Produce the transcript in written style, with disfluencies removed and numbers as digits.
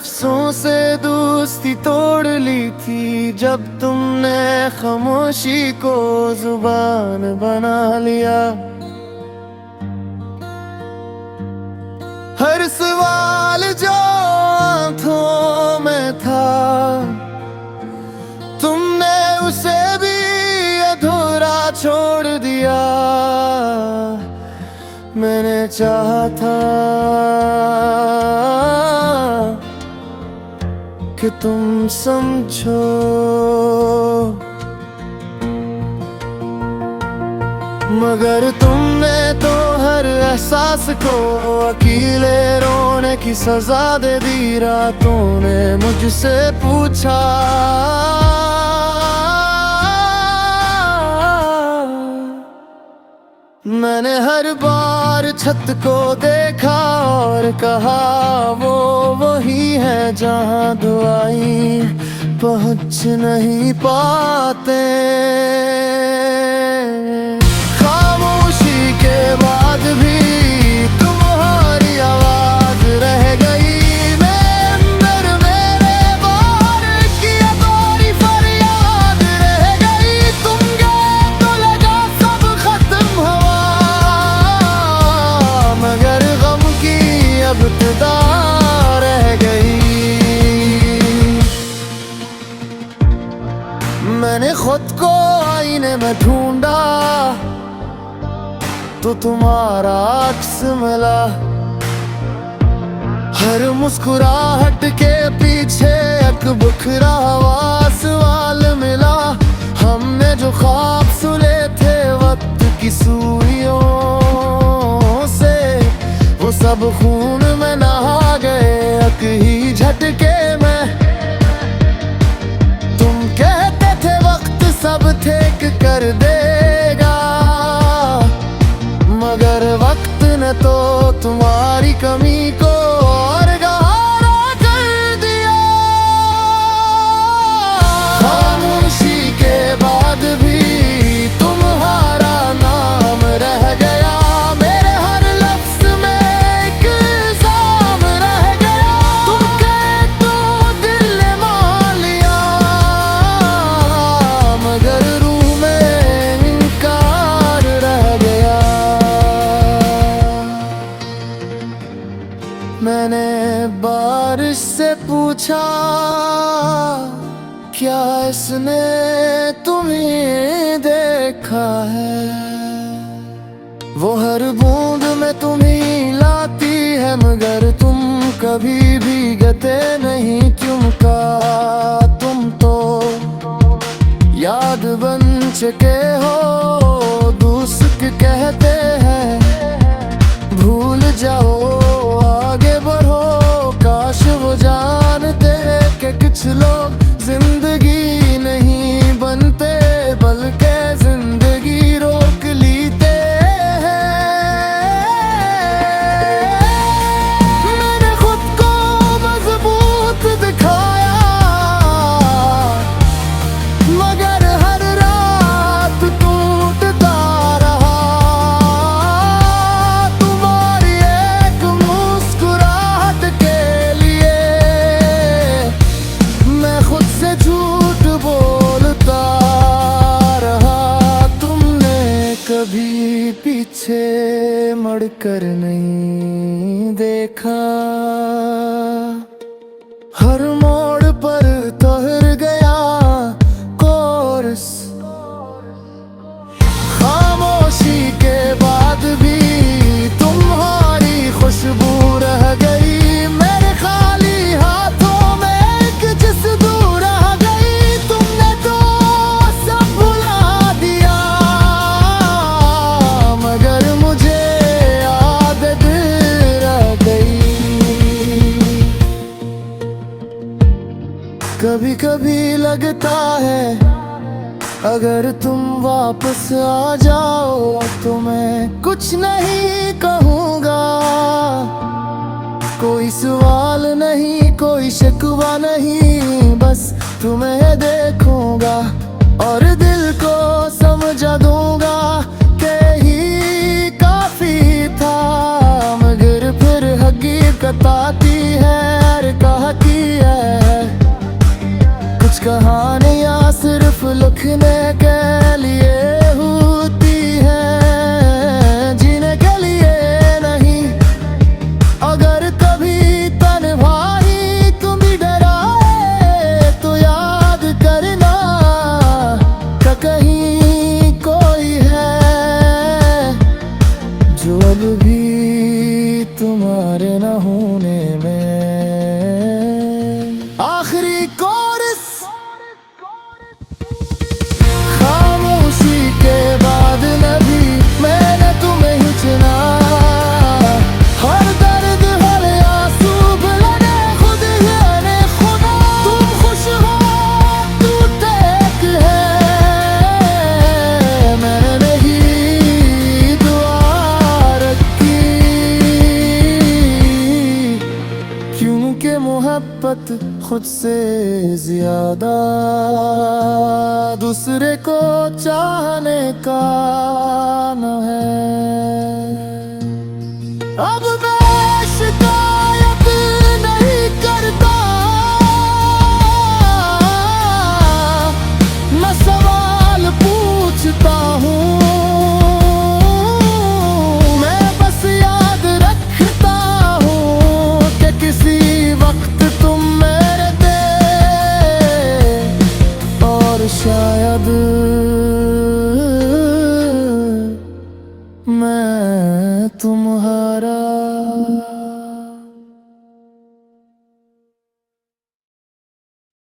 लफ्जों से दोस्ती तोड़ ली थी जब तुमने खामोशी को जुबान बना लिया। हर सवाल जो आंखों में था तुमने उसे भी अधूरा छोड़ दिया। मैंने चाहा था कि तुम समझो, मगर तुमने तो हर एहसास को अकेले रोने की सजा दे दी। रातों ने मुझसे पूछा मैंने हर बार छत को देखा और कहा वो वही है जहां दुआएं पहुंच नहीं पाते। खामोशी के बाद भी तुम्हारी आवाज रह गई मेरे अंदर, मेरे बाहर की अधूरी फरियाद रह गई। तुम गए तो लगा सब खत्म हुआ, मगर गम की अब इब्तिदा रह गई। मैंने खुद को आईने में ढूंढा तो तुम्हारा अक्स मिला। हर मुस्कुराहट के पीछे एक बुखरा हुआ सवाल मिला। हमने जो ख्वाब सुने थे वक्त की सुइयों से, वो सब खून में नहा गए एक ही झटके में। तुम कहते थे वक्त सब ठीक कर देगा, मगर वक्त ने तो तुम्हारी कमी को और गहरा कर दिया। खामोशी के बाद भी तुम्हारा नाम रह गया, मेरे हर लफ्ज में एक इल्जाम रह गया। तुम कहे तो दिल ने मान लिया, मगर रूह में इनकार रह गया। मैंने बारिश से पूछा क्या इसने तुम्हें देखा है, वो हर बूंद में तुम्हें लाती है, मगर तुम कभी भीगते नहीं। क्यों का तुम तो याद बन चुके हो, दोस्त कहते हैं भूल जाओ आगे बढ़ो। काश वो जानते कि कुछ लोग जिंदगी नहीं बनते बल्कि जिंदगी रोक लेते हैं। मैंने खुद को मजबूत दिखाया, मगर हर रात टूटता रहा। तुम्हारी एक मुस्कुराहट के लिए मैं खुद से झूठ बोलता रहा। तुमने कभी पीछे मुड़कर नहीं देखा, हर मोड़ पर ठहर गया कोरस। खामोशी के बाद भी तुम्हारी खुशबू रह गई, मेरे खाली हाथों में एक जिस्म रह गई। तुमने तो सब भुला दिया, मगर मुझे आदत रह गई। कभी कभी लगता है अगर तुम वापस आ जाओ तो मैं कुछ नहीं कहूँगा। कोई सवाल नहीं, कोई शिकवा नहीं, बस तुम्हें देखूंगा और दिल को समझा दूंगा कि ही काफी था। मगर फिर हकीकत आती है, कहा कि कुछ कहानियाँ सिर्फ लिखने के लिए होती हैं, जीने के लिए नहीं। अगर कभी तन भारी तुम भी डराए तो याद करना कि कहीं कोई है जो अब भी तुम्हारे न होने में आखिरी कोरस। खामोशी के बाद नबी मैंने तुम्हें ही चुना, हर दर्द हर आंसू बुलाने खुद याने खुदा। तुम खुश हो तू एक है, मैंने ही दुआ रखी, क्योंकि मोहब्बत खुद से ज्यादा दूसरे को चाहने का न है।